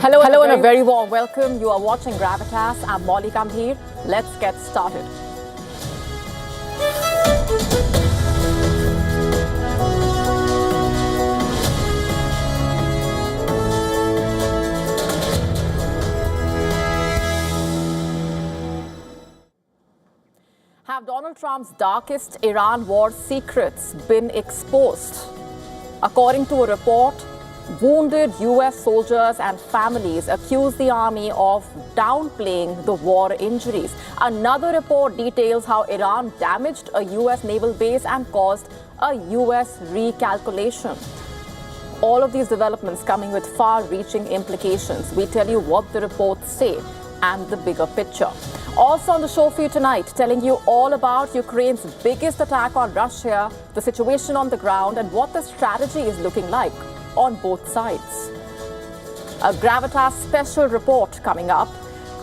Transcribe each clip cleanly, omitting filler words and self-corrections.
Hello and a very warm welcome. You are watching Gravitas. I'm Molly Gambhir. Let's get started. Have Donald Trump's darkest Iran war secrets been exposed? According to a report, wounded US soldiers and families accuse the army of downplaying the war injuries. Another report details how Iran damaged a US naval base and caused a US recalculation. All of these developments coming with far-reaching implications. We tell you what the reports say and the bigger picture. Also on the show for you tonight, telling you all about Ukraine's biggest attack on Russia, the situation on the ground, and what the strategy is looking like on both sides. A Gravitas special report coming up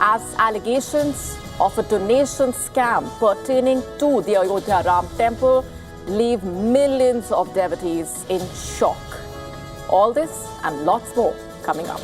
as allegations of a donation scam pertaining to the Ayodhya Ram Temple leave millions of devotees in shock. All this and lots more coming up.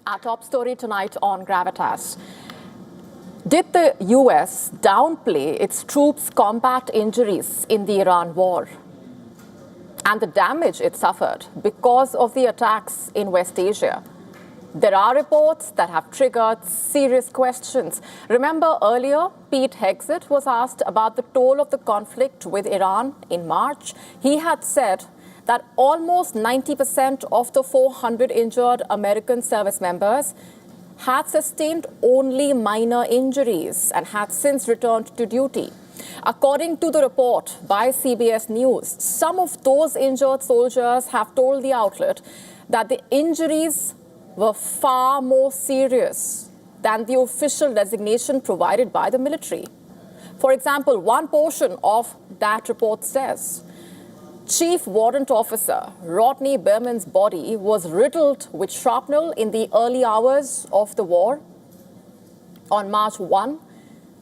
Our top story tonight on Gravitas. Did the US downplay its troops' combat injuries in the Iran war and the damage it suffered because of the attacks in West Asia? There are reports that have triggered serious questions. Remember earlier, Pete Hegseth was asked about the toll of the conflict with Iran in March. He had said that almost 90% of the 400 injured American service members had sustained only minor injuries and had since returned to duty. According to the report by CBS News, some of those injured soldiers have told the outlet that the injuries were far more serious than the official designation provided by the military. For example, one portion of that report says, Chief Warrant Officer Rodney Berman's body was riddled with shrapnel in the early hours of the war on March 1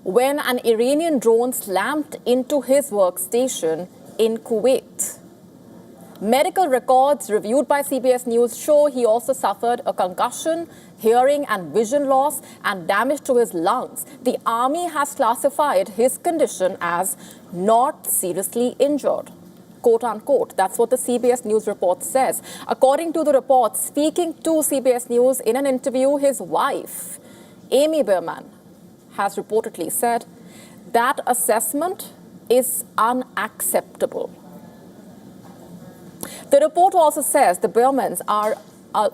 when an Iranian drone slammed into his workstation in Kuwait. Medical records reviewed by CBS News show he also suffered a concussion, hearing and vision loss, and damage to his lungs. The army has classified his condition as not seriously injured, quote unquote. That's what the CBS News report says. According to the report, speaking to CBS News in an interview, his wife, Amy Berman, has reportedly said that assessment is unacceptable. The report also says the Bermans are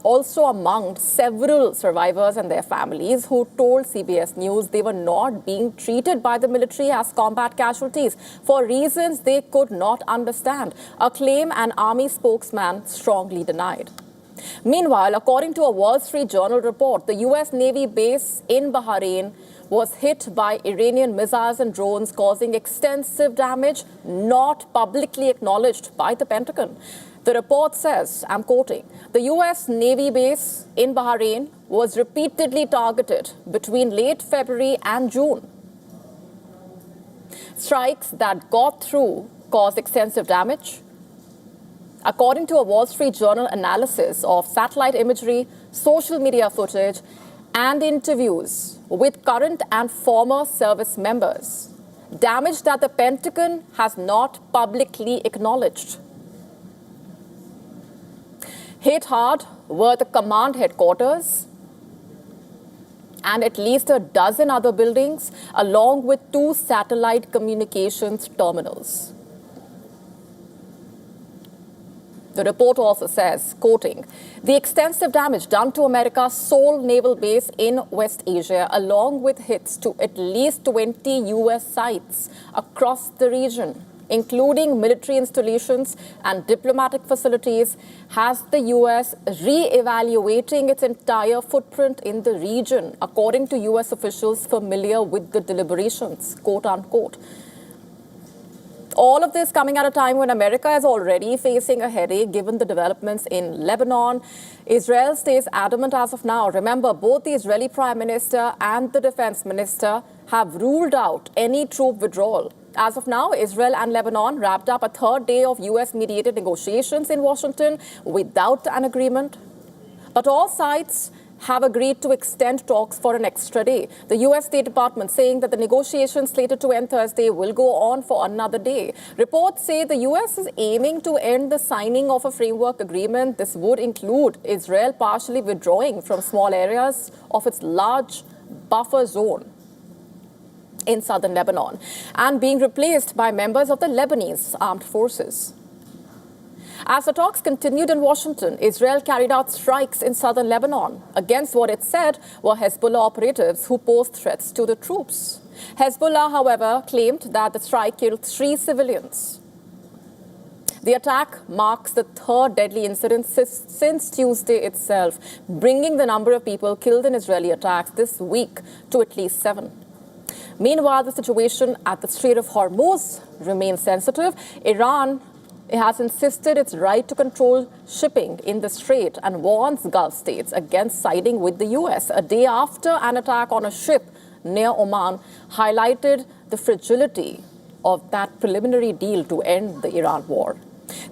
also among several survivors and their families who told CBS News they were not being treated by the military as combat casualties for reasons they could not understand, a claim an army spokesman strongly denied. Meanwhile, according to a Wall Street Journal report, the US Navy base in Bahrain was hit by Iranian missiles and drones, causing extensive damage not publicly acknowledged by the Pentagon. The report says, I'm quoting, the US Navy base in Bahrain was repeatedly targeted between late February and June. Strikes that got through caused extensive damage. According to a Wall Street Journal analysis of satellite imagery, social media footage, and interviews with current and former service members, damage that the Pentagon has not publicly acknowledged. Hit hard were the command headquarters and at least a dozen other buildings, along with 2 satellite communications terminals. The report also says, quoting, the extensive damage done to America's sole naval base in West Asia, along with hits to at least 20 U.S. sites across the region, including military installations and diplomatic facilities, has the U.S. re-evaluating its entire footprint in the region, according to U.S. officials familiar with the deliberations, quote unquote. All of this coming at a time when America is already facing a headache given the developments in Lebanon. Israel stays adamant as of now. Remember, both the Israeli Prime Minister and the Defense Minister have ruled out any troop withdrawal. As of now, Israel and Lebanon wrapped up a 3rd day of U.S.-mediated negotiations in Washington without an agreement. But all sides have agreed to extend talks for an extra day. The U.S. State Department saying that the negotiations slated to end Thursday will go on for another day. Reports say the U.S. is aiming to end the signing of a framework agreement. This would include Israel partially withdrawing from small areas of its large buffer zone in southern Lebanon and being replaced by members of the Lebanese armed forces. As the talks continued in Washington, Israel carried out strikes in southern Lebanon against what it said were Hezbollah operatives who posed threats to the troops. Hezbollah, however, claimed that the strike killed 3 civilians. The attack marks the 3rd deadly incident since Tuesday itself, bringing the number of people killed in Israeli attacks this week to at least 7. Meanwhile, the situation at the Strait of Hormuz remains sensitive. Iran has insisted its right to control shipping in the strait and warns Gulf states against siding with the U.S. a day after an attack on a ship near Oman highlighted the fragility of that preliminary deal to end the Iran war.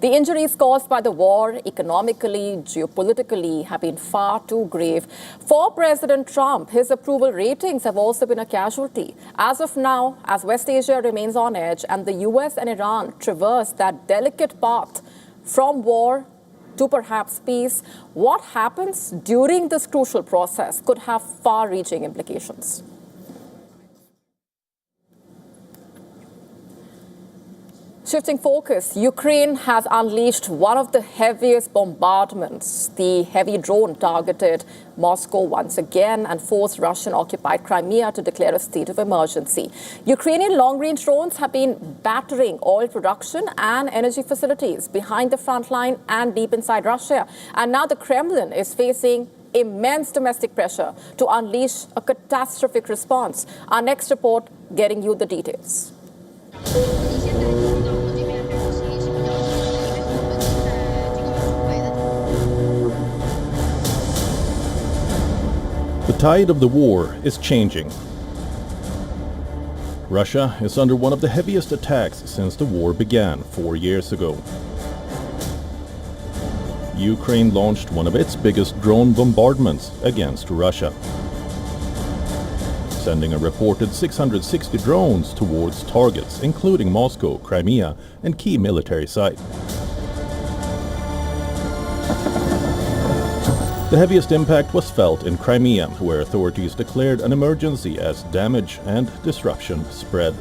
The injuries caused by the war, economically, geopolitically, have been far too grave. For President Trump, his approval ratings have also been a casualty. As of now, as West Asia remains on edge and the U.S. and Iran traverse that delicate path from war to perhaps peace, what happens during this crucial process could have far-reaching implications. Shifting focus, Ukraine has unleashed one of the heaviest bombardments. The heavy drone targeted Moscow once again and forced Russian-occupied Crimea to declare a state of emergency. Ukrainian long-range drones have been battering oil production and energy facilities behind the front line and deep inside Russia. And now the Kremlin is facing immense domestic pressure to unleash a catastrophic response. Our next report getting you the details. The tide of the war is changing. Russia is under one of the heaviest attacks since the war began 4 years ago. Ukraine launched one of its biggest drone bombardments against Russia, sending a reported 660 drones towards targets, including Moscow, Crimea, and key military sites. The heaviest impact was felt in Crimea, where authorities declared an emergency as damage and disruption spread.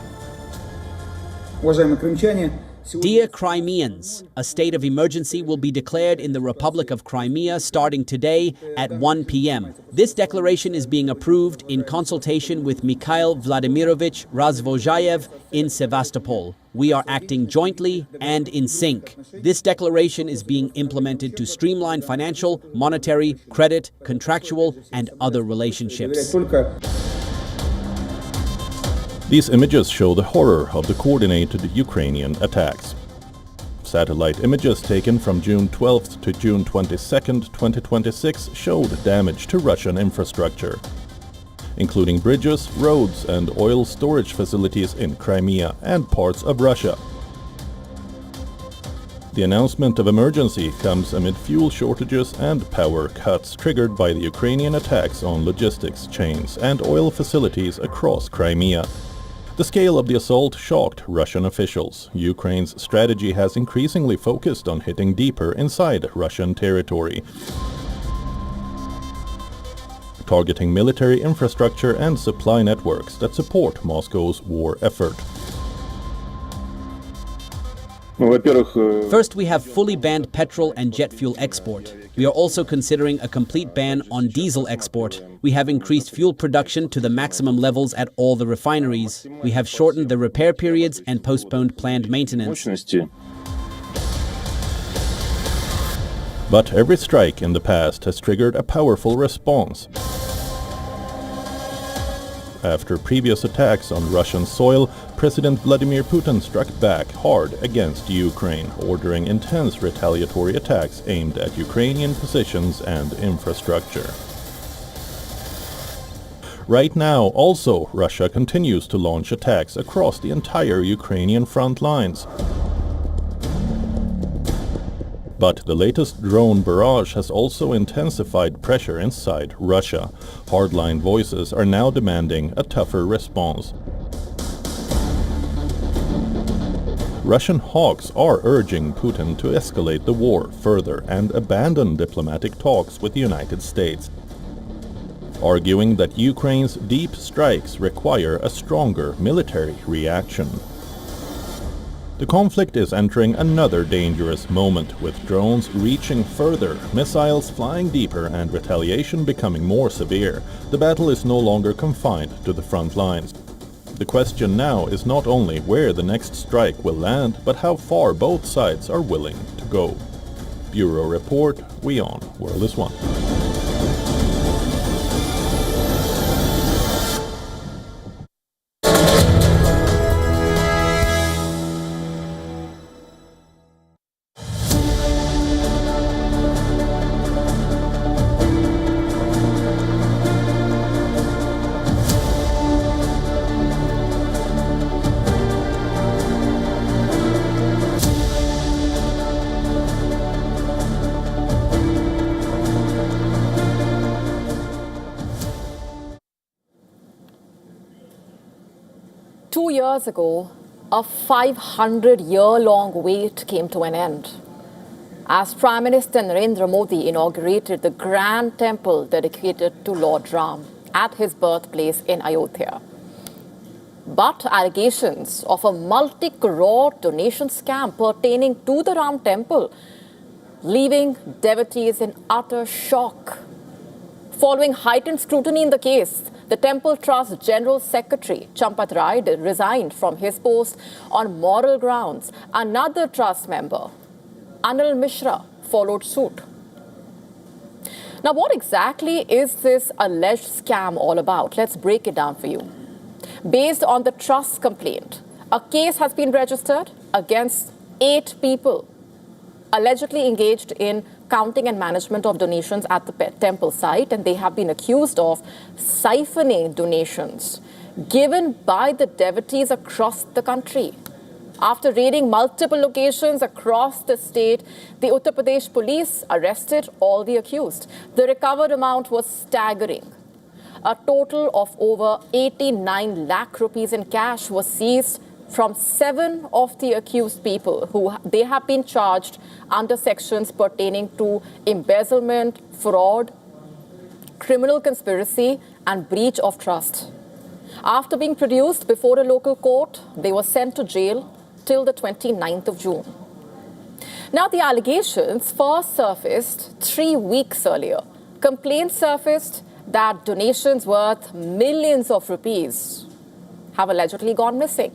Dear Crimeans, a state of emergency will be declared in the Republic of Crimea starting today at 1 p.m. This declaration is being approved in consultation with Mikhail Vladimirovich Razvozhayev in Sevastopol. We are acting jointly and in sync. This declaration is being implemented to streamline financial, monetary, credit, contractual, and other relationships. These images show the horror of the coordinated Ukrainian attacks. Satellite images taken from June 12th to June 22nd, 2026 showed damage to Russian infrastructure, including bridges, roads, and oil storage facilities in Crimea and parts of Russia. The announcement of emergency comes amid fuel shortages and power cuts triggered by the Ukrainian attacks on logistics chains and oil facilities across Crimea. The scale of the assault shocked Russian officials. Ukraine's strategy has increasingly focused on hitting deeper inside Russian territory, targeting military infrastructure and supply networks that support Moscow's war effort. First, we have fully banned petrol and jet fuel export. We are also considering a complete ban on diesel export. We have increased fuel production to the maximum levels at all the refineries. We have shortened the repair periods and postponed planned maintenance. But every strike in the past has triggered a powerful response. After previous attacks on Russian soil, President Vladimir Putin struck back hard against Ukraine, ordering intense retaliatory attacks aimed at Ukrainian positions and infrastructure. Right now, also, Russia continues to launch attacks across the entire Ukrainian front lines. But the latest drone barrage has also intensified pressure inside Russia. Hardline voices are now demanding a tougher response. Russian hawks are urging Putin to escalate the war further and abandon diplomatic talks with the United States, arguing that Ukraine's deep strikes require a stronger military reaction. The conflict is entering another dangerous moment, with drones reaching further, missiles flying deeper, and retaliation becoming more severe. The battle is no longer confined to the front lines. The question now is not only where the next strike will land, but how far both sides are willing to go. Bureau Report, WION World is One. 2 years ago, a 500-year-long wait came to an end as Prime Minister Narendra Modi inaugurated the grand temple dedicated to Lord Ram at his birthplace in Ayodhya. But allegations of a multi-crore donation scam pertaining to the Ram temple, leaving devotees in utter shock. Following heightened scrutiny in the case, the Temple Trust General Secretary Champat Rai resigned from his post on moral grounds. Another trust member, Anil Mishra, followed suit. Now, what exactly is this alleged scam all about? Let's break it down for you. Based on the trust complaint, a case has been registered against 8 people allegedly engaged in counting and management of donations at the temple site, and they have been accused of siphoning donations given by the devotees across the country. After raiding multiple locations across the state, the Uttar Pradesh police arrested all the accused. The recovered amount was staggering. A total of over 89 lakh rupees in cash was seized from 7 of the accused people who they have been charged under sections pertaining to embezzlement, fraud, criminal conspiracy, and breach of trust. After being produced before a local court, they were sent to jail till the 29th of June. Now, the allegations first surfaced 3 weeks earlier. Complaints surfaced that donations worth millions of rupees have allegedly gone missing.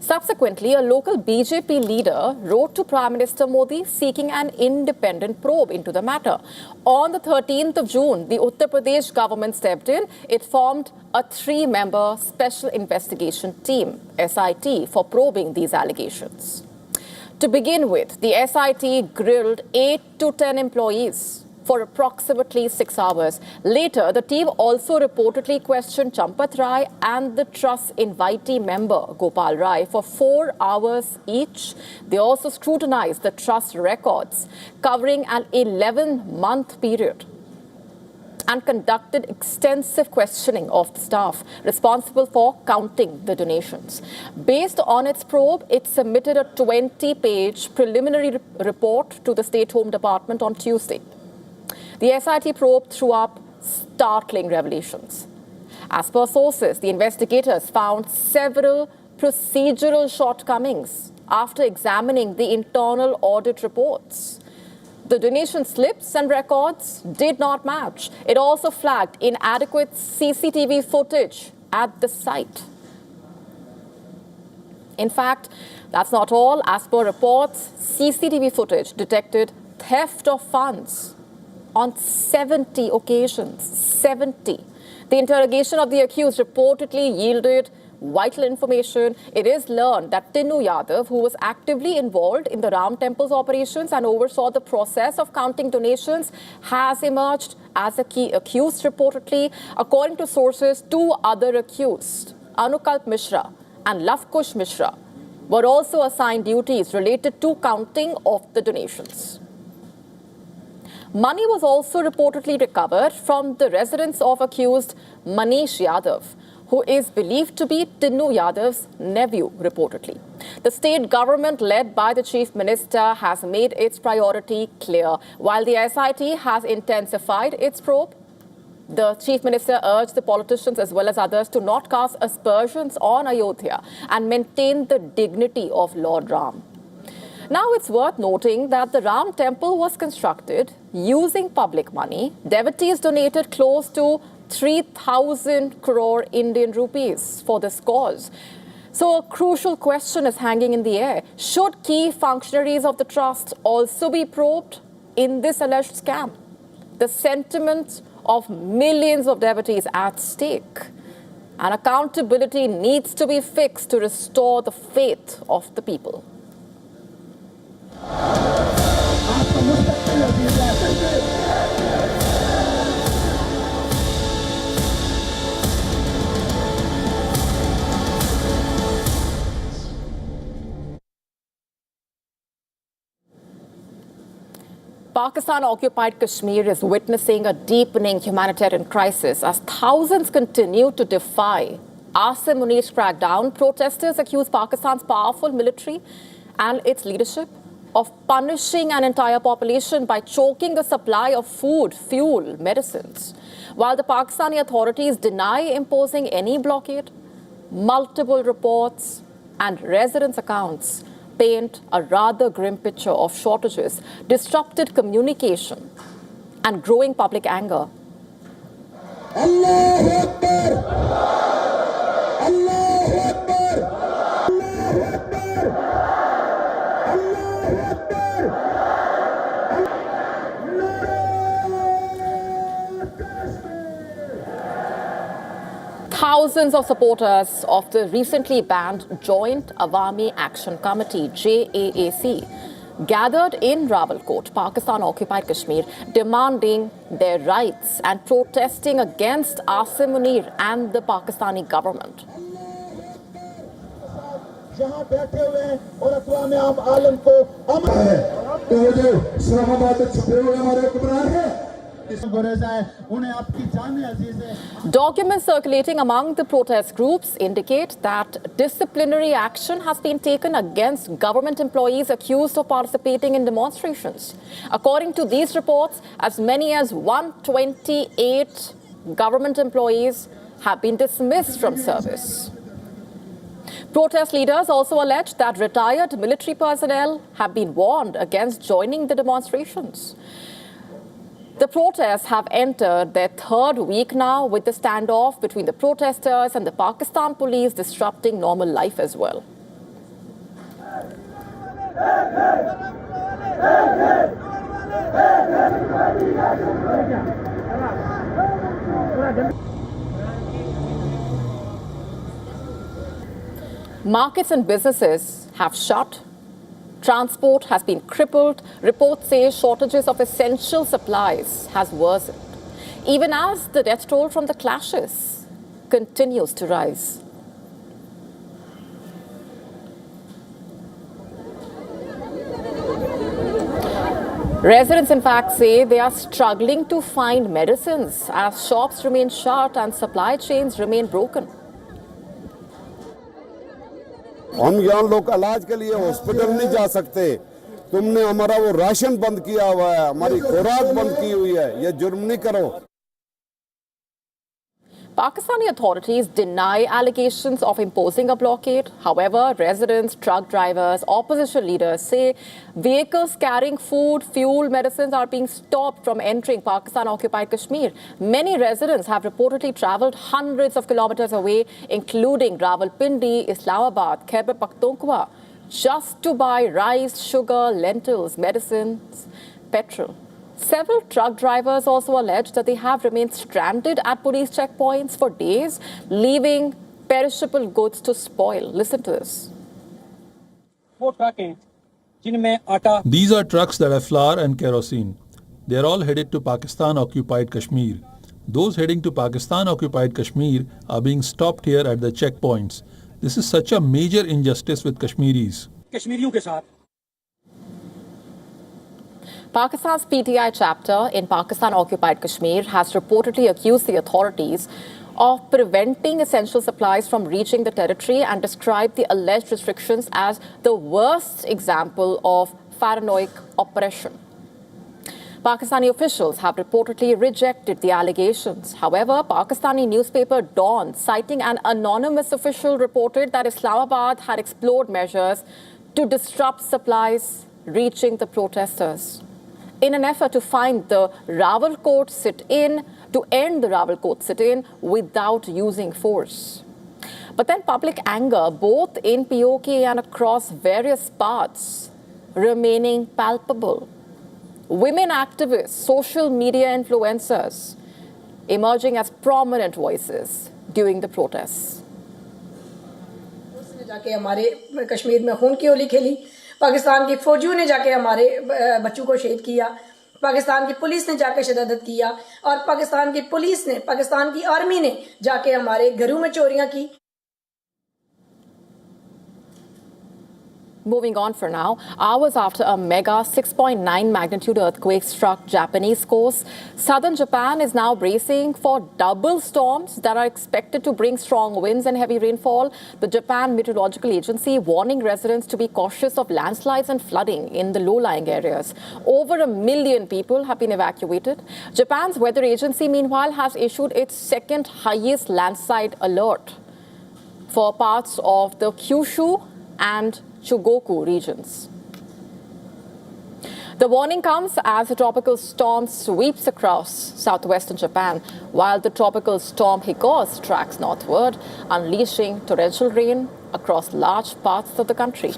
Subsequently, a local BJP leader wrote to Prime Minister Modi seeking an independent probe into the matter. On the 13th of June, the Uttar Pradesh government stepped in. It formed a 3-member special investigation team, SIT, for probing these allegations. To begin with, the SIT grilled 8 to 10 employees for approximately 6 hours. Later, the team also reportedly questioned Champat Rai and the trust invitee member, Gopal Rai, for 4 hours each. They also scrutinized the trust records, covering an 11-month period. and conducted extensive questioning of the staff responsible for counting the donations. Based on its probe, it submitted a 20-page preliminary report to the State Home Department on Tuesday. The SIT probe threw up startling revelations. As per sources, the investigators found several procedural shortcomings after examining the internal audit reports. The donation slips and records did not match. It also flagged inadequate CCTV footage at the site. In fact, that's not all. As per reports, CCTV footage detected theft of funds on 70 occasions. 70. The interrogation of the accused reportedly yielded vital information. It is learned that Tinnu Yadav, who was actively involved in the Ram Temple's operations and oversaw the process of counting donations, has emerged as a key accused reportedly. According to sources, two other accused, Anukalp Mishra and Lavkush Mishra, were also assigned duties related to counting of the donations. Money was also reportedly recovered from the residence of accused Manish Yadav, who is believed to be Tinnu Yadav's nephew, reportedly. The state government, led by the chief minister, has made its priority clear. While the SIT has intensified its probe, the chief minister urged the politicians as well as others to not cast aspersions on Ayodhya and maintain the dignity of Lord Ram. Now, it's worth noting that the Ram temple was constructed using public money. Devotees donated close to 3,000 crore Indian rupees for this cause. So a crucial question is hanging in the air. Should key functionaries of the trust also be probed in this alleged scam? The sentiment of millions of devotees at stake. And accountability needs to be fixed to restore the faith of the people. Pakistan-occupied Kashmir is witnessing a deepening humanitarian crisis as thousands continue to defy Asim Munir's crackdown. Protesters accuse Pakistan's powerful military and its leadership of punishing an entire population by choking the supply of food, fuel, medicines. While the Pakistani authorities deny imposing any blockade, multiple reports and residents' accounts paint a rather grim picture of shortages, disrupted communication, and growing public anger. Allahu Akbar! Allahu Akbar! Allahu Akbar! Allahu Akbar! Thousands of supporters of the recently banned Joint Awami Action Committee, JAAC, gathered in Rawalkot, Pakistan-occupied Kashmir, demanding their rights and protesting against Asim Munir and the Pakistani government. Documents circulating among the protest groups indicate that disciplinary action has been taken against government employees accused of participating in demonstrations. According to these reports, as many as 128 government employees have been dismissed from service. Protest leaders also alleged that retired military personnel have been warned against joining the demonstrations. The protests have entered their third week now, with the standoff between the protesters and the Pakistan police disrupting normal life as well. Markets and businesses have shut. Transport has been crippled. Reports say shortages of essential supplies has worsened, even as the death toll from the clashes continues to rise. Residents, in fact, say they are struggling to find medicines as shops remain shut and supply chains remain broken. हम यहाँ लोग इलाज के लिए hospital नहीं जा सकते। तुमने हमारा वो राशन बंद किया हुआ है, हमारी खुराक बंद की हुई है, ये जुर्म नहीं करो। Pakistani authorities deny allegations of imposing a blockade. However, residents, truck drivers, opposition leaders say vehicles carrying food, fuel, medicines are being stopped from entering Pakistan-occupied Kashmir. Many residents have reportedly travelled hundreds of kilometres away, including Rawalpindi, Islamabad, Khyber Pakhtunkhwa, just to buy rice, sugar, lentils, medicines, petrol. Several truck drivers also allege that they have remained stranded at police checkpoints for days, leaving perishable goods to spoil. Listen to this. These are trucks that have flour and kerosene. They are all headed to Pakistan-occupied Kashmir. Those heading to Pakistan-occupied Kashmir are being stopped here at the checkpoints. This is such a major injustice with Kashmiris. Pakistan's PTI chapter in Pakistan-occupied Kashmir has reportedly accused the authorities of preventing essential supplies from reaching the territory and described the alleged restrictions as the worst example of paranoid oppression. Pakistani officials have reportedly rejected the allegations. However, Pakistani newspaper Dawn, citing an anonymous official, reported that Islamabad had explored measures to disrupt supplies reaching the protesters. In an effort to find the Rawalkot sit-in, to end the Rawalkot sit-in without using force. But then public anger, both in POK and across various parts, remaining palpable. Women activists, social media influencers, emerging as prominent voices during the protests. जाके हमारे कश्मीर में खून की होली खेली, पाकिस्तान की फौजियों ने जाके हमारे बच्चों को शहीद किया, पाकिस्तान की पुलिस ने जाके शहादत किया और पाकिस्तान की पुलिस ने, पाकिस्तान की आर्मी ने जाके हमारे घरों में चोरियां की. Moving on for now, hours after a mega 6.9 magnitude earthquake struck Japanese coast, southern Japan is now bracing for double storms that are expected to bring strong winds and heavy rainfall. The Japan Meteorological Agency warning residents to be cautious of landslides and flooding in the low-lying areas. Over 1 million people have been evacuated. Japan's weather agency, meanwhile, has issued its second highest landslide alert for parts of the Kyushu and Chugoku regions. The warning comes as a tropical storm sweeps across southwestern Japan, while the tropical storm Higos tracks northward, unleashing torrential rain across large parts of the country.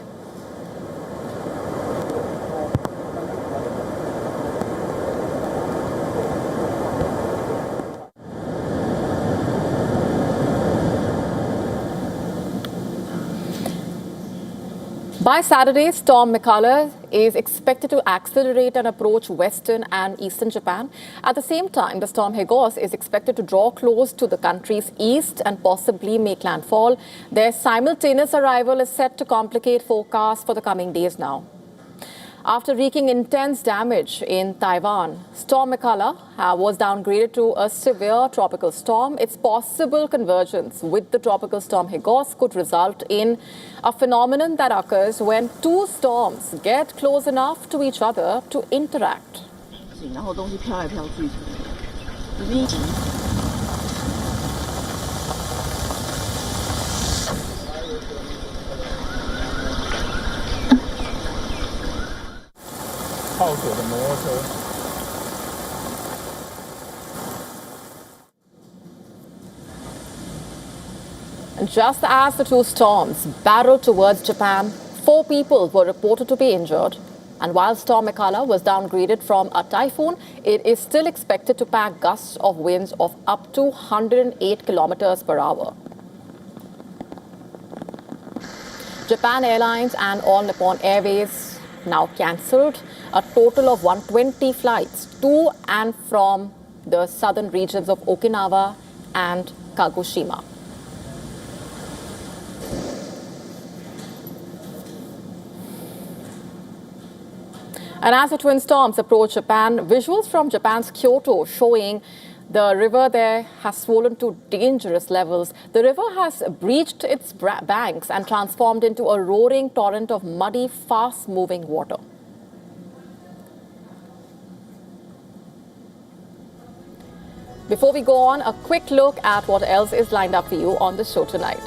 By Saturday, Storm Mikala is expected to accelerate and approach western and eastern Japan. At the same time, the storm Higos is expected to draw close to the country's east and possibly make landfall. Their simultaneous arrival is set to complicate forecasts for the coming days now. After wreaking intense damage in Taiwan, Storm Mikala was downgraded to a severe tropical storm. Its possible convergence with the tropical storm Higos could result in a phenomenon that occurs when two storms get close enough to each other to interact. And just as the two storms barreled towards Japan, 4 people were reported to be injured. And while Storm Mikala was downgraded from a typhoon, it is still expected to pack gusts of winds of up to 108 kilometers per hour. Japan Airlines and All Nippon Airways now cancelled a total of 120 flights to and from the southern regions of Okinawa and Kagoshima. And as the twin storms approach Japan, visuals from Japan's Kyoto showing the river there has swollen to dangerous levels. The river has breached its banks and transformed into a roaring torrent of muddy, fast-moving water. Before we go on, a quick look at what else is lined up for you on the show tonight.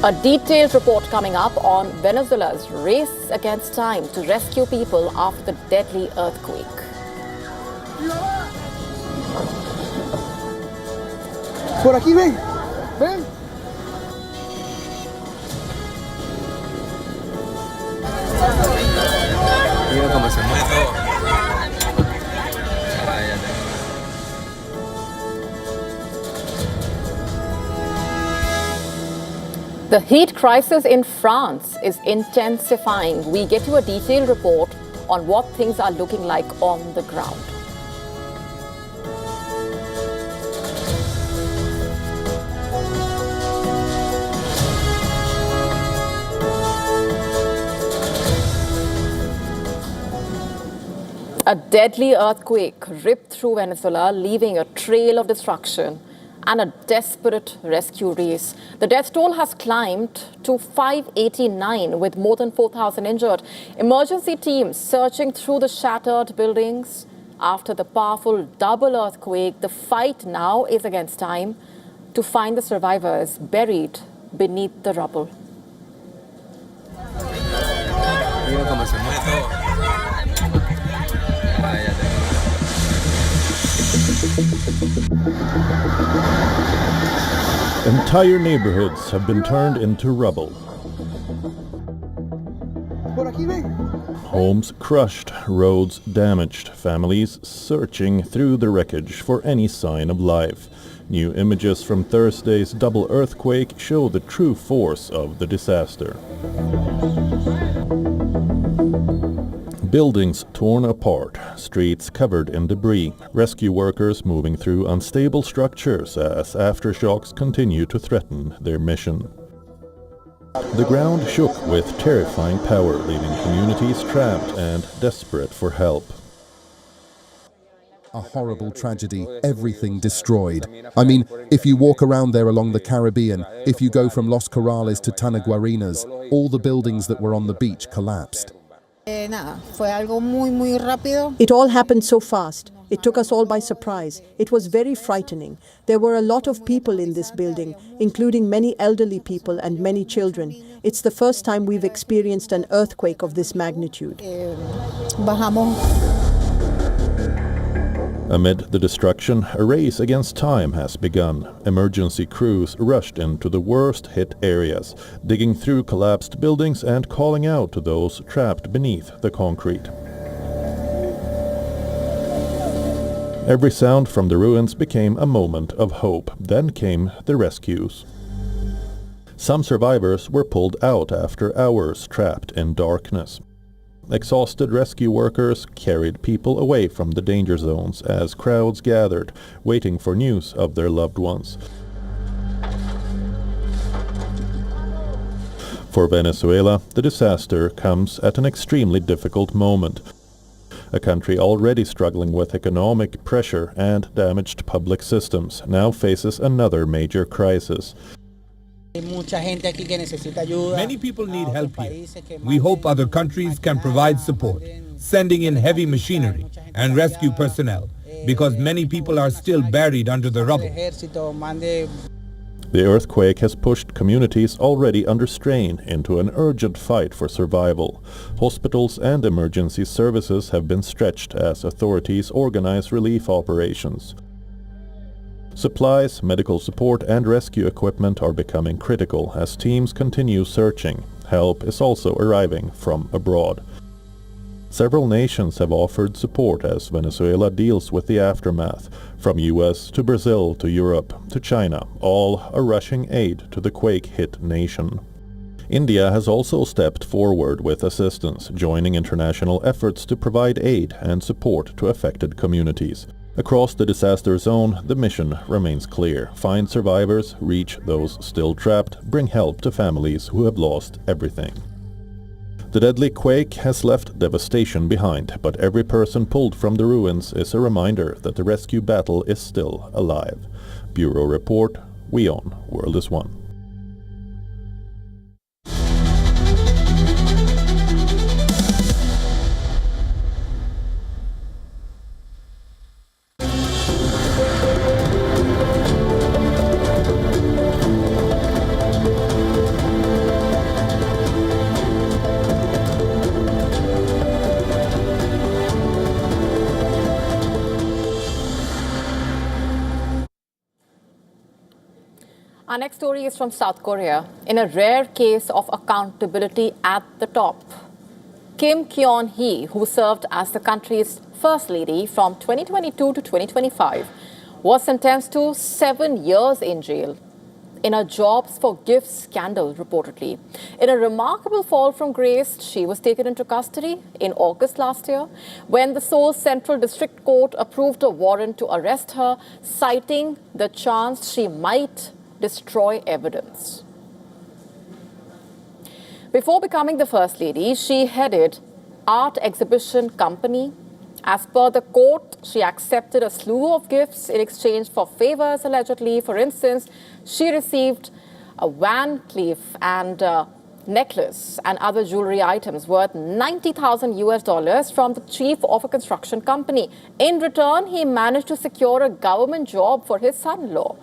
A detailed report coming up on Venezuela's race against time to rescue people after the deadly earthquake. Por aquí, ven, ven. Mira cómo se mueve todo. The heat crisis in France is intensifying. We get you a detailed report on what things are looking like on the ground. A deadly earthquake ripped through Venezuela, leaving a trail of destruction and a desperate rescue race. The death toll has climbed to 589 with more than 4,000 injured. Emergency teams searching through the shattered buildings after the powerful double earthquake. The fight now is against time to find the survivors buried beneath the rubble. Mira cómo se mueve todo. Entire neighborhoods have been turned into rubble. Homes crushed, roads damaged, families searching through the wreckage for any sign of life. New images from Thursday's double earthquake show the true force of the disaster. Buildings torn apart, streets covered in debris, rescue workers moving through unstable structures as aftershocks continue to threaten their mission. The ground shook with terrifying power, leaving communities trapped and desperate for help. A horrible tragedy, everything destroyed. I mean, if you walk around there along the Caribbean, if you go from Los Corrales to Tanaguarinas, all the buildings that were on the beach collapsed. It all happened so fast. It took us all by surprise. It was very frightening. There were a lot of people in this building, including many elderly people and many children. It's the first time we've experienced an earthquake of this magnitude. Amid the destruction, a race against time has begun. Emergency crews rushed into the worst-hit areas, digging through collapsed buildings and calling out to those trapped beneath the concrete. Every sound from the ruins became a moment of hope. Then came the rescues. Some survivors were pulled out after hours trapped in darkness. Exhausted rescue workers carried people away from the danger zones as crowds gathered, waiting for news of their loved ones. For Venezuela, the disaster comes at an extremely difficult moment. A country already struggling with economic pressure and damaged public systems now faces another major crisis. Many people need help here. We hope other countries can provide support, sending in heavy machinery and rescue personnel, because many people are still buried under the rubble. The earthquake has pushed communities already under strain into an urgent fight for survival. Hospitals and emergency services have been stretched as authorities organize relief operations. Supplies, medical support and rescue equipment are becoming critical as teams continue searching. Help is also arriving from abroad. Several nations have offered support as Venezuela deals with the aftermath, from US to Brazil to Europe to China, all are rushing aid to the quake-hit nation. India has also stepped forward with assistance, joining international efforts to provide aid and support to affected communities. Across the disaster zone, the mission remains clear. Find survivors, reach those still trapped, bring help to families who have lost everything. The deadly quake has left devastation behind, but every person pulled from the ruins is a reminder that the rescue battle is still alive. Bureau Report, WION, World is One. Our next story is from South Korea. In a rare case of accountability at the top, Kim Kyon-hee, who served as the country's first lady from 2022 to 2025, was sentenced to 7 years in jail in a jobs for gifts scandal, reportedly. In a remarkable fall from grace, she was taken into custody in August last year when the Seoul Central District Court approved a warrant to arrest her, citing the chance she might destroy evidence. Before becoming the First Lady, she headed art exhibition company. As per the court, she accepted a slew of gifts in exchange for favors, allegedly. For instance, she received a Van Cleef and necklace and other jewelry items worth $90,000 from the chief of a construction company. In return, he managed to secure a government job for his son-in-law.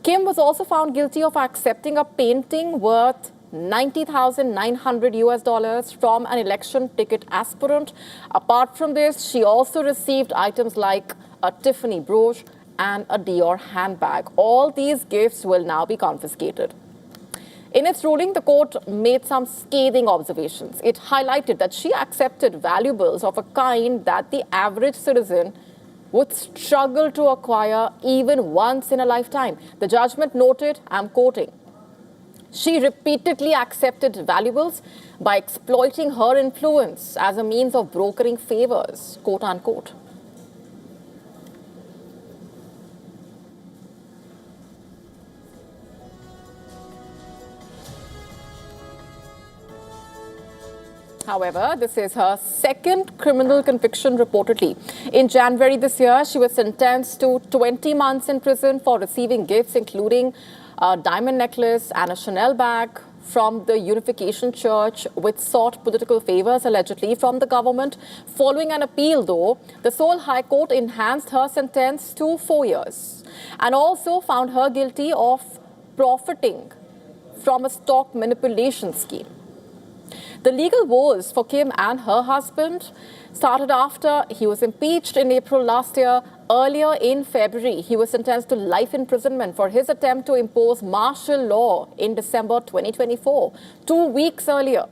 Kim was also found guilty of accepting a painting worth $90,900 from an election ticket aspirant. Apart from this, she also received items like a Tiffany brooch and a Dior handbag. All these gifts will now be confiscated. In its ruling, the court made some scathing observations. It highlighted that she accepted valuables of a kind that the average citizen would struggle to acquire even once in a lifetime. The judgment noted, I'm quoting, she repeatedly accepted valuables by exploiting her influence as a means of brokering favors, quote unquote. However, this is her second criminal conviction reportedly. In January this year, she was sentenced to 20 months in prison for receiving gifts, including a diamond necklace and a Chanel bag from the Unification Church, which sought political favors allegedly from the government. Following an appeal, though, the Seoul High Court enhanced her sentence to 4 years and also found her guilty of profiting from a stock manipulation scheme. The legal woes for Kim and her husband started after he was impeached in April last year. Earlier in February, he was sentenced to life imprisonment for his attempt to impose martial law in December 2024. 2 weeks earlier,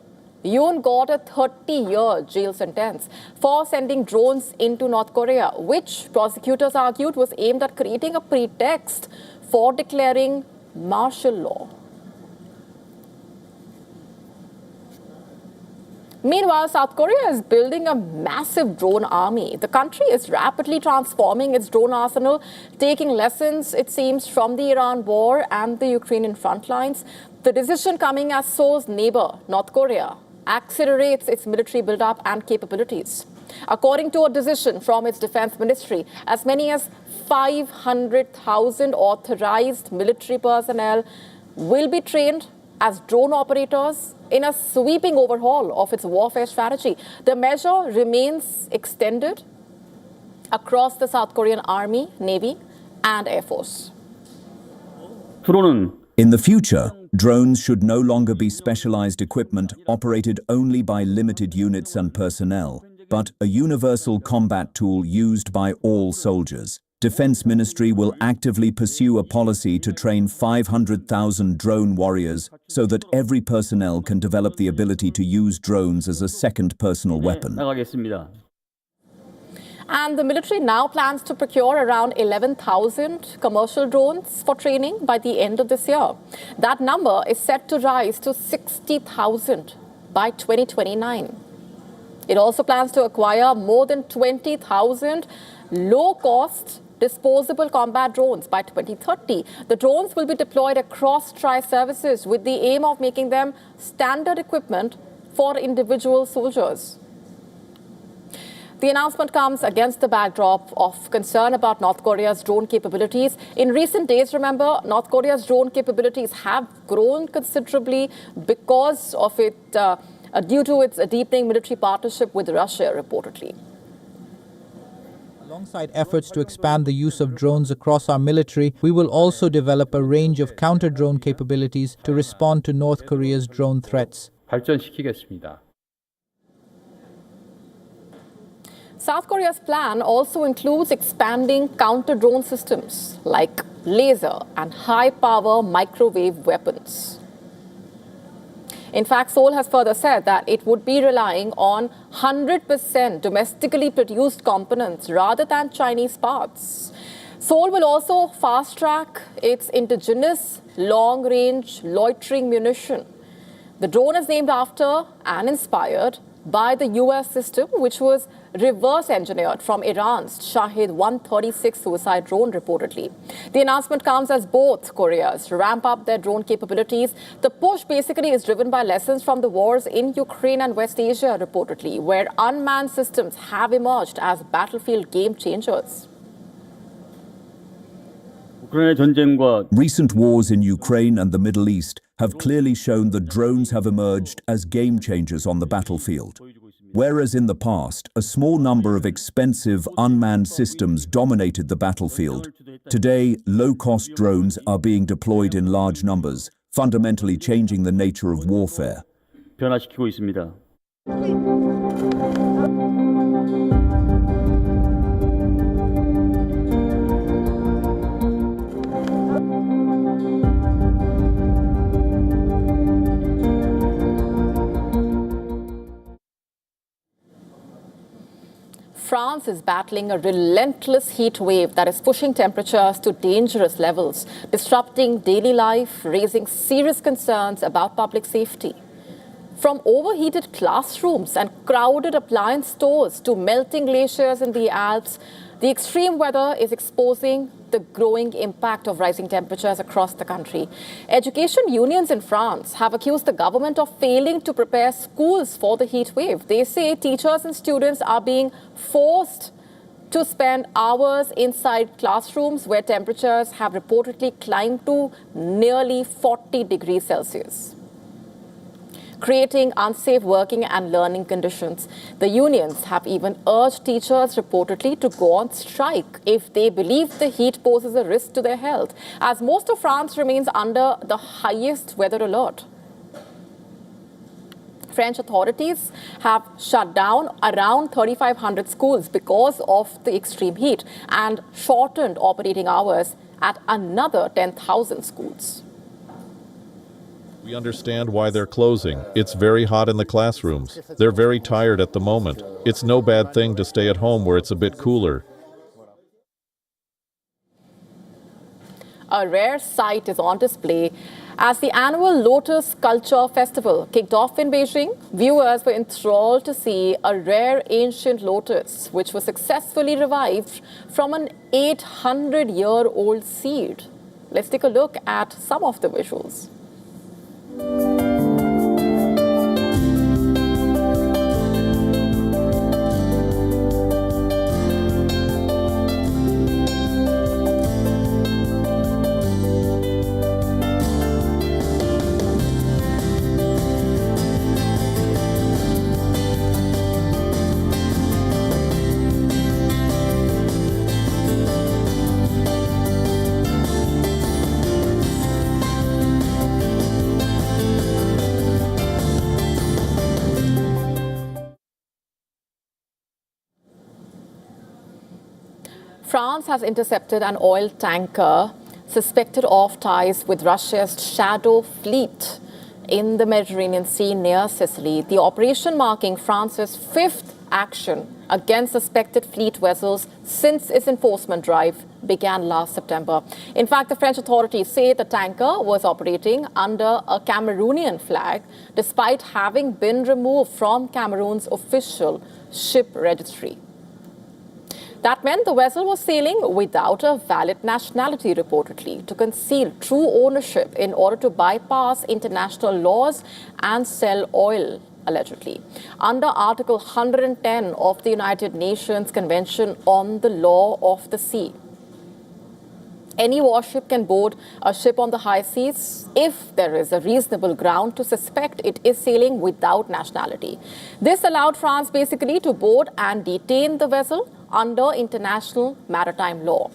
Yoon got a 30-year jail sentence for sending drones into North Korea, which prosecutors argued was aimed at creating a pretext for declaring martial law. Meanwhile, South Korea is building a massive drone army. The country is rapidly transforming its drone arsenal, taking lessons, it seems, from the Iran war and the Ukrainian front lines. The decision coming as Seoul's neighbor, North Korea, accelerates its military buildup and capabilities. According to a decision from its defense ministry, as many as 500,000 authorized military personnel will be trained as drone operators in a sweeping overhaul of its warfare strategy. The measure remains extended across the South Korean Army, Navy, and Air Force. In the future, drones should no longer be specialized equipment operated only by limited units and personnel, but a universal combat tool used by all soldiers. Defense Ministry will actively pursue a policy to train 500,000 drone warriors so that every personnel can develop the ability to use drones as a second personal weapon. And the military now plans to procure around 11,000 commercial drones for training by the end of this year. That number is set to rise to 60,000 by 2029. It also plans to acquire more than 20,000 low-cost disposable combat drones by 2030. The drones will be deployed across tri-services with the aim of making them standard equipment for individual soldiers. The announcement comes against the backdrop of concern about North Korea's drone capabilities. In recent days, remember, North Korea's drone capabilities have grown considerably because of it, due to its deepening military partnership with Russia, reportedly. Alongside efforts to expand the use of drones across our military, we will also develop a range of counter-drone capabilities to respond to North Korea's drone threats. 발전시키겠습니다. South Korea's plan also includes expanding counter-drone systems like laser and high-power microwave weapons. In fact, Seoul has further said that it would be relying on 100% domestically produced components rather than Chinese parts. Seoul will also fast-track its indigenous long-range loitering munition. The drone is named after and inspired by the US system, which was reverse engineered from Iran's Shahid 136 suicide drone, reportedly. The announcement comes as both Koreas ramp up their drone capabilities. The push basically is driven by lessons from the wars in Ukraine and West Asia, reportedly, where unmanned systems have emerged as battlefield game changers. Recent wars in Ukraine and the Middle East have clearly shown that drones have emerged as game changers on the battlefield. Whereas in the past, a small number of expensive unmanned systems dominated the battlefield, today low-cost drones are being deployed in large numbers, fundamentally changing the nature of warfare. 변화시키고 있습니다. France is battling a relentless heat wave that is pushing temperatures to dangerous levels, disrupting daily life, raising serious concerns about public safety. From overheated classrooms and crowded appliance stores to melting glaciers in the Alps, the extreme weather is exposing the growing impact of rising temperatures across the country. Education unions in France have accused the government of failing to prepare schools for the heat wave. They say teachers and students are being forced to spend hours inside classrooms where temperatures have reportedly climbed to nearly 40 degrees Celsius, creating unsafe working and learning conditions. The unions have even urged teachers reportedly to go on strike if they believe the heat poses a risk to their health, as most of France remains under the highest weather alert. French authorities have shut down around 3,500 schools because of the extreme heat and shortened operating hours at another 10,000 schools. We understand why they're closing. It's very hot in the classrooms. They're very tired at the moment. It's no bad thing to stay at home where it's a bit cooler. A rare sight is on display as the annual Lotus Culture Festival kicked off in Beijing. Viewers were enthralled to see a rare ancient lotus, which was successfully revived from an 800-year-old seed. Let's take a look at some of the visuals. France has intercepted an oil tanker suspected of ties with Russia's shadow fleet in the Mediterranean Sea near Sicily. The operation marking France's fifth action against suspected fleet vessels since its enforcement drive began last September. In fact, the French authorities say the tanker was operating under a Cameroonian flag despite having been removed from Cameroon's official ship registry. That meant the vessel was sailing without a valid nationality, reportedly, to conceal true ownership in order to bypass international laws and sell oil allegedly. Under Article 110 of the United Nations Convention on the Law of the Sea, any warship can board a ship on the high seas if there is a reasonable ground to suspect it is sailing without nationality. This allowed France basically to board and detain the vessel under international maritime law.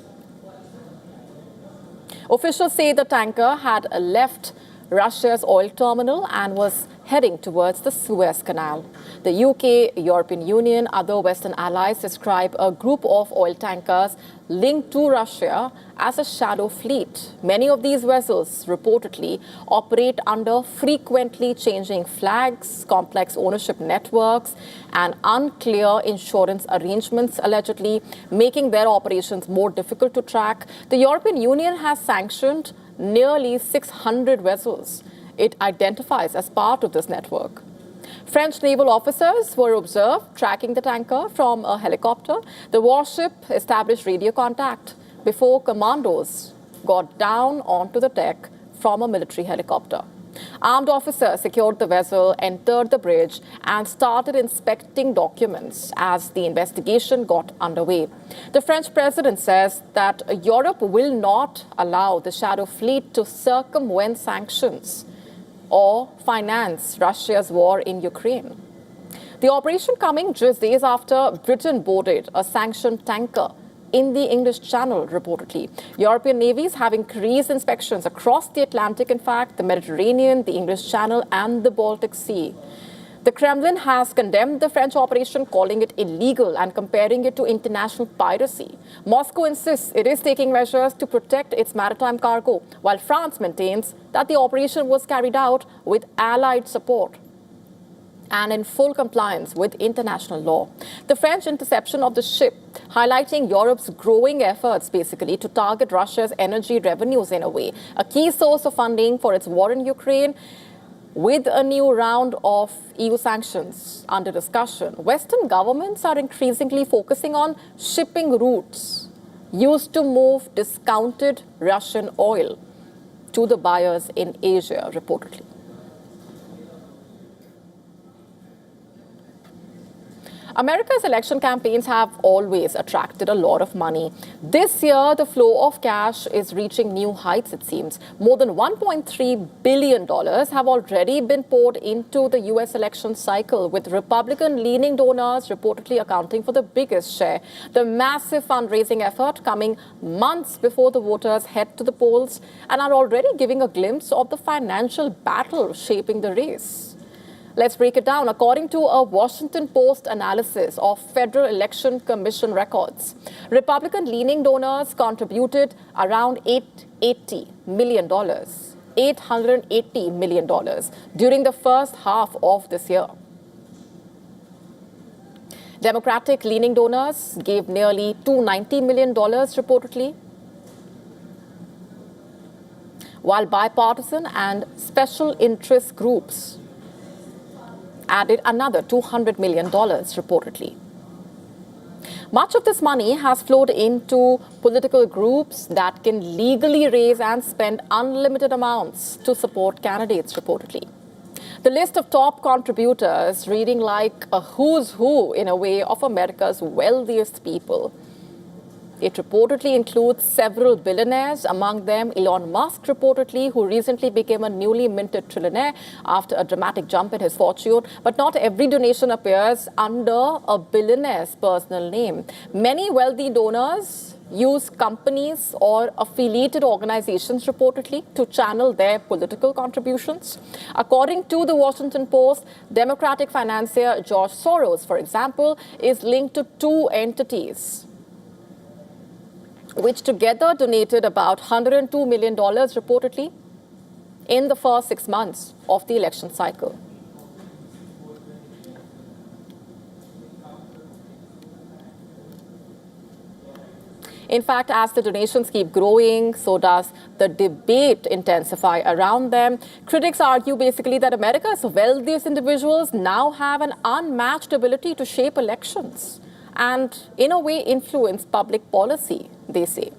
Officials say the tanker had left Russia's oil terminal and was heading towards the Suez Canal. The UK, European Union, other Western allies describe a group of oil tankers linked to Russia as a shadow fleet. Many of these vessels reportedly operate under frequently changing flags, complex ownership networks, and unclear insurance arrangements, allegedly, making their operations more difficult to track. The European Union has sanctioned nearly 600 vessels it identifies as part of this network. French naval officers were observed tracking the tanker from a helicopter. The warship established radio contact before commandos got down onto the deck from a military helicopter. Armed officers secured the vessel, entered the bridge, and started inspecting documents as the investigation got underway. The French president says that Europe will not allow the shadow fleet to circumvent sanctions or finance Russia's war in Ukraine. The operation coming just days after Britain boarded a sanctioned tanker in the English Channel, reportedly. European navies have increased inspections across the Atlantic, in fact, the Mediterranean, the English Channel, and the Baltic Sea. The Kremlin has condemned the French operation, calling it illegal and comparing it to international piracy. Moscow insists it is taking measures to protect its maritime cargo, while France maintains that the operation was carried out with Allied support and in full compliance with international law. The French interception of the ship, highlighting Europe's growing efforts, basically, to target Russia's energy revenues in a way, a key source of funding for its war in Ukraine. With a new round of EU sanctions under discussion, Western governments are increasingly focusing on shipping routes used to move discounted Russian oil to the buyers in Asia, reportedly. America's election campaigns have always attracted a lot of money. This year, the flow of cash is reaching new heights, it seems. More than $1.3 billion have already been poured into the U.S. election cycle, with Republican-leaning donors reportedly accounting for the biggest share. The massive fundraising effort coming months before the voters head to the polls and are already giving a glimpse of the financial battle shaping the race. Let's break it down. According to a Washington Post analysis of Federal Election Commission records, Republican-leaning donors contributed around $880 million during the first half of this year. Democratic-leaning donors gave nearly $290 million, reportedly, while bipartisan and special interest groups added another $200 million, reportedly. Much of this money has flowed into political groups that can legally raise and spend unlimited amounts to support candidates, reportedly. The list of top contributors reading like a who's who, in a way, of America's wealthiest people. It reportedly includes several billionaires, among them Elon Musk, reportedly, who recently became a newly minted trillionaire after a dramatic jump in his fortune. But not every donation appears under a billionaire's personal name. Many wealthy donors use companies or affiliated organizations, reportedly, to channel their political contributions. According to the Washington Post, Democratic financier George Soros, for example, is linked to two entities, which together donated about $102 million, reportedly, in the first 6 months of the election cycle. In fact, as the donations keep growing, so does the debate intensify around them. Critics argue basically that America's wealthiest individuals now have an unmatched ability to shape elections and, in a way, influence public policy, they say.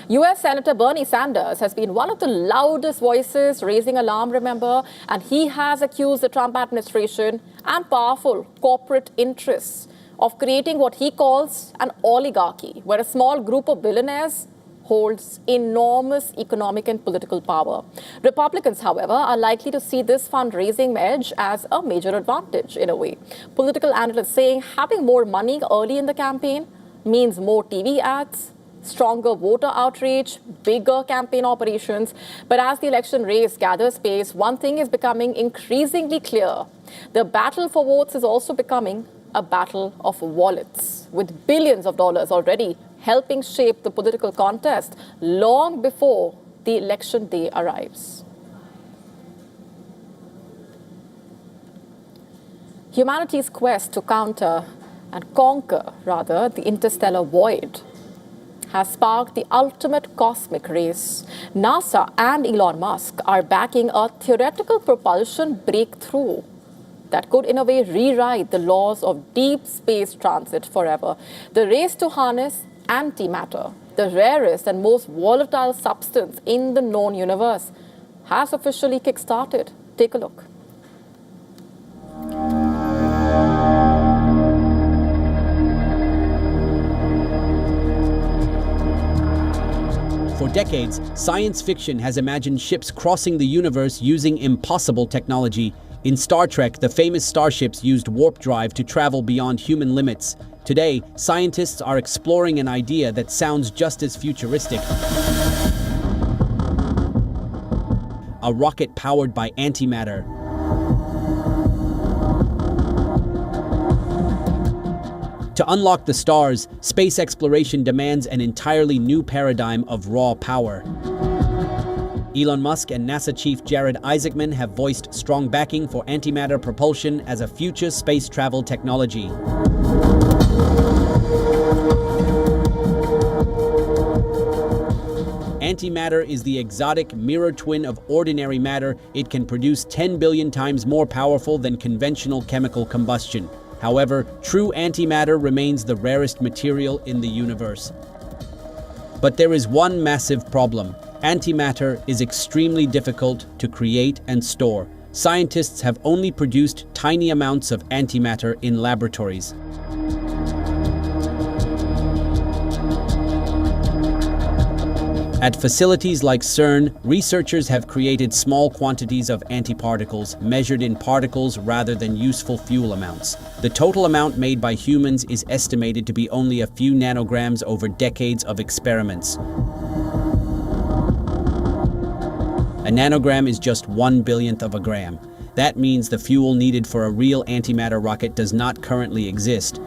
US Senator Bernie Sanders has been one of the loudest voices raising alarm, remember, and he has accused the Trump administration and powerful corporate interests of creating what he calls an oligarchy, where a small group of billionaires holds enormous economic and political power. Republicans, however, are likely to see this fundraising edge as a major advantage in a way. Political analysts saying having more money early in the campaign means more TV ads, stronger voter outreach, bigger campaign operations. But as the election race gathers pace, one thing is becoming increasingly clear. The battle for votes is also becoming a battle of wallets, with billions of dollars already helping shape the political contest long before the election day arrives. Humanity's quest to conquer the interstellar void has sparked the ultimate cosmic race. NASA and Elon Musk are backing a theoretical propulsion breakthrough that could, in a way, rewrite the laws of deep space transit forever. The race to harness antimatter, the rarest and most volatile substance in the known universe, has officially kick-started. Take a look. For decades, science fiction has imagined ships crossing the universe using impossible technology. In Star Trek, the famous starships used warp drive to travel beyond human limits. Today, scientists are exploring an idea that sounds just as futuristic. A rocket powered by antimatter. To unlock the stars, space exploration demands an entirely new paradigm of raw power. Elon Musk and NASA chief Jared Isaacman have voiced strong backing for antimatter propulsion as a future space travel technology. Antimatter is the exotic mirror twin of ordinary matter. It can produce 10 billion times more powerful than conventional chemical combustion. However, true antimatter remains the rarest material in the universe. But there is one massive problem. Antimatter is extremely difficult to create and store. Scientists have only produced tiny amounts of antimatter in laboratories. At facilities like CERN, researchers have created small quantities of antiparticles, measured in particles rather than useful fuel amounts. The total amount made by humans is estimated to be only a few nanograms over decades of experiments. A nanogram is just 1/1000th of a gram. That means the fuel needed for a real antimatter rocket does not currently exist.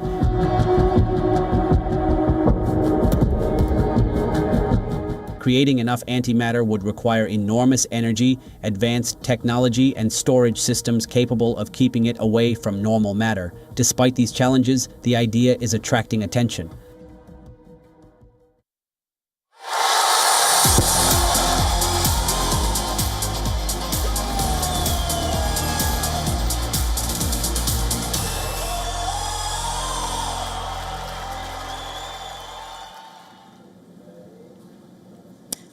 Creating enough antimatter would require enormous energy, advanced technology, and storage systems capable of keeping it away from normal matter. Despite these challenges, the idea is attracting attention.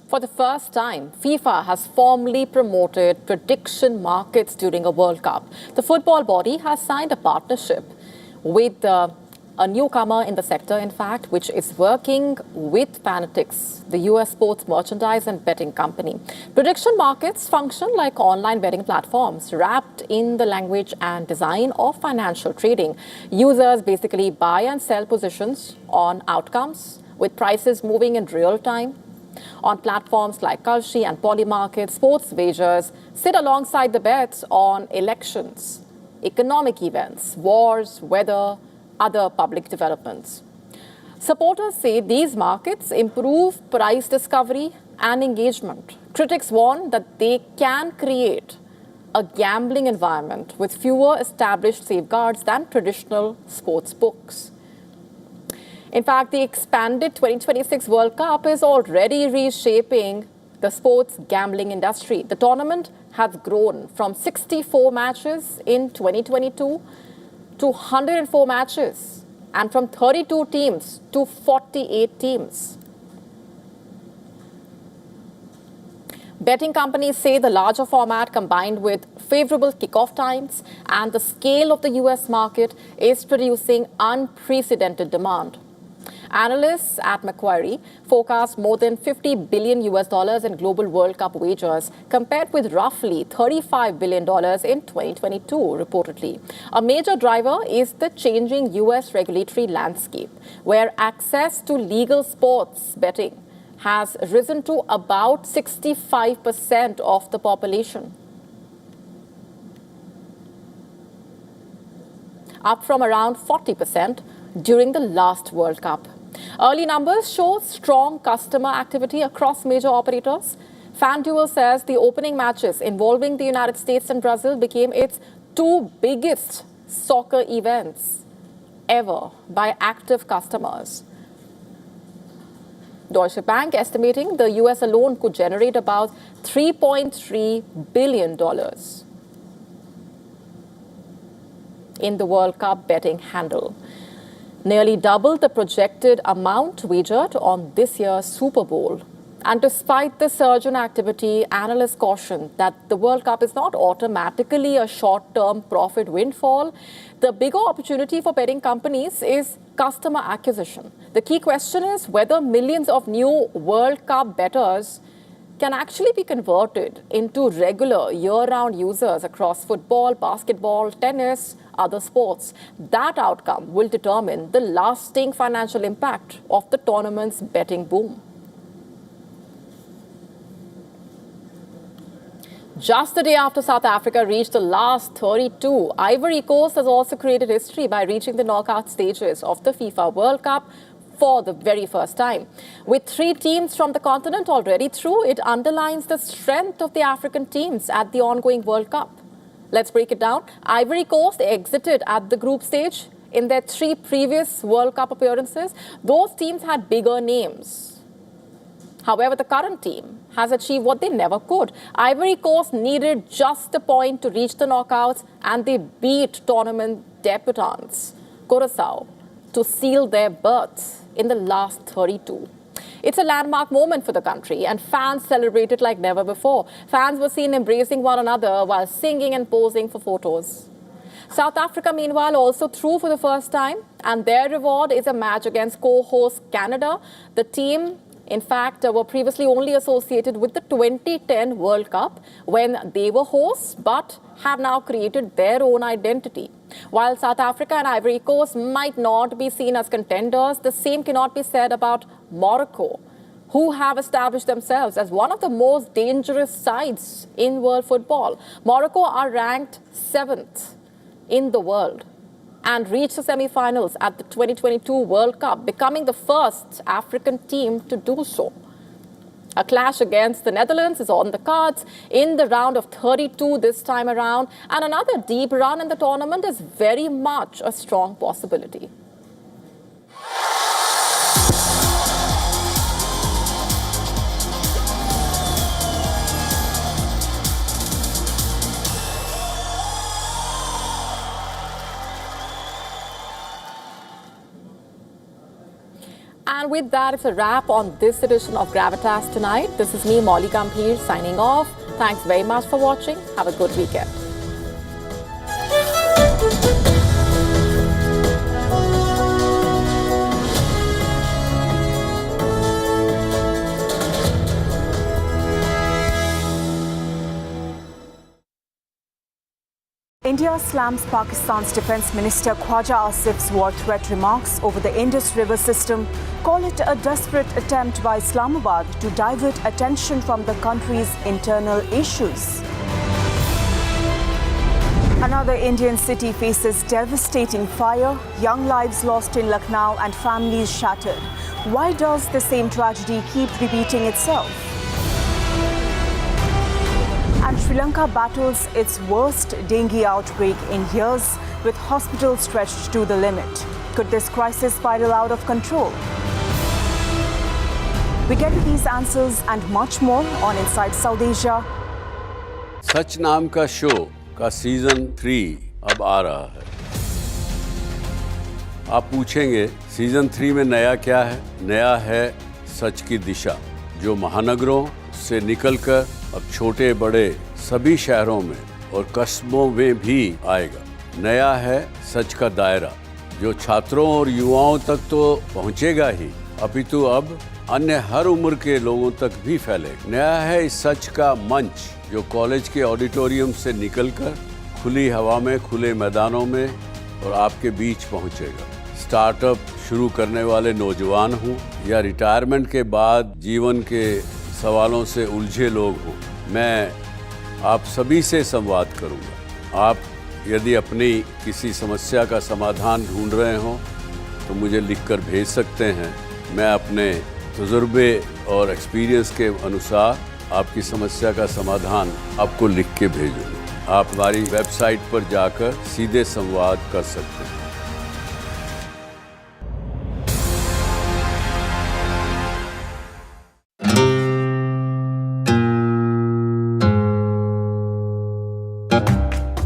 For the first time, FIFA has formally promoted prediction markets during a World Cup. The football body has signed a partnership with a newcomer in the sector, in fact, which is working with Fanatics, the US sports merchandise and betting company. Prediction markets function like online betting platforms, wrapped in the language and design of financial trading. Users basically buy and sell positions on outcomes, with prices moving in real time. On platforms like Kalshi and Polymarket, sports wagers sit alongside the bets on elections, economic events, wars, weather, other public developments. Supporters say these markets improve price discovery and engagement. Critics warn that they can create a gambling environment with fewer established safeguards than traditional sports books. In fact, the expanded 2026 World Cup is already reshaping the sports gambling industry. The tournament has grown from 64 matches in 2022 to 104 matches, and from 32 teams to 48 teams. Betting companies say the larger format combined with favorable kickoff times and the scale of the US market is producing unprecedented demand. Analysts at Macquarie forecast more than $50 billion in global World Cup wagers, compared with roughly $35 billion in 2022, reportedly. A major driver is the changing US regulatory landscape, where access to legal sports betting has risen to about 65% of the population, up from around 40% during the last World Cup. Early numbers show strong customer activity across major operators. FanDuel says the opening matches involving the United States and Brazil became its two biggest soccer events ever by active customers. Deutsche Bank estimating the US alone could generate about $3.3 billion in the World Cup betting handle, nearly double the projected amount wagered on this year's Super Bowl. And despite the surge in activity, analysts caution that the World Cup is not automatically a short-term profit windfall. The bigger opportunity for betting companies is customer acquisition. The key question is whether millions of new World Cup bettors can actually be converted into regular year-round users across football, basketball, tennis, other sports. That outcome will determine the lasting financial impact of the tournament's betting boom. Just the day after South Africa reached the last 32, Ivory Coast has also created history by reaching the knockout stages of the FIFA World Cup for the very first time. With 3 teams from the continent already through, it underlines the strength of the African teams at the ongoing World Cup. Let's break it down. Ivory Coast exited at the group stage. In their 3 previous World Cup appearances, those teams had bigger names. However, the current team has achieved what they never could. Ivory Coast needed just a point to reach the knockouts, and they beat tournament debutants, Curaçao, to seal their berth in the last 32. It's a landmark moment for the country, and fans celebrated like never before. Fans were seen embracing one another while singing and posing for photos. South Africa, meanwhile, also threw for the first time, and their reward is a match against co-host Canada. The team, in fact, were previously only associated with the 2010 World Cup when they were hosts, but have now created their own identity. While South Africa and Ivory Coast might not be seen as contenders, the same cannot be said about Morocco, who have established themselves as one of the most dangerous sides in world football. Morocco are ranked 7th in the world and reached the semi-finals at the 2022 World Cup, becoming the first African team to do so. A clash against the Netherlands is on the cards in the round of 32 this time around, and another deep run in the tournament is very much a strong possibility. And with that, it's a wrap on this edition of Gravitas tonight. This is me, Molly Gambhir, signing off. Thanks very much for watching. Have a good weekend. India slams Pakistan's Defence Minister Khwaja Asif's war threat remarks over the Indus River system, call it a desperate attempt by Islamabad to divert attention from the country's internal issues. Another Indian city faces devastating fire, young lives lost in Lucknow and families shattered. Why does the same tragedy keep repeating itself? And Sri Lanka battles its worst dengue outbreak in years, with hospitals stretched to the limit. Could this crisis spiral out of control? We get to these answers and much more on Inside South Asia. सच नाम का show का season 3 अब आ रहा है। आप पूछेंगे season 3 में नया क्या है? नया है सच की दिशा, जो महानगरों से निकलकर अब छोटे बड़े सभी शहरों में और कस्बों में भी आएगा। नया है सच का दायरा, जो छात्रों और युवाओं तक तो पहुंचेगा ही, अपितु अब अन्य हर उम्र के लोगों तक भी फैलेगा। नया है इस सच का मंच, जो कॉलेज के ऑडिटोरियम से निकलकर खुली हवा में, खुले मैदानों में और आपके बीच पहुंचेगा। स्टार्टअप शुरू करने वाले नौजवान हों या रिटायरमेंट के बाद जीवन के सवालों से उलझे लोग हों, मैं आप सभी से संवाद करूंगा। आप यदि अपनी किसी समस्या का समाधान ढूंढ रहे हों तो मुझे लिखकर भेज सकते हैं। मैं अपने तजुर्बे और एक्सपीरियंस के अनुसार आपकी समस्या का समाधान आपको लिख के भेजूंगा। आप हमारी वेबसाइट पर जाकर सीधे संवाद कर सकते हैं।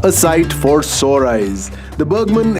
A sight for sore eyes. The Bergman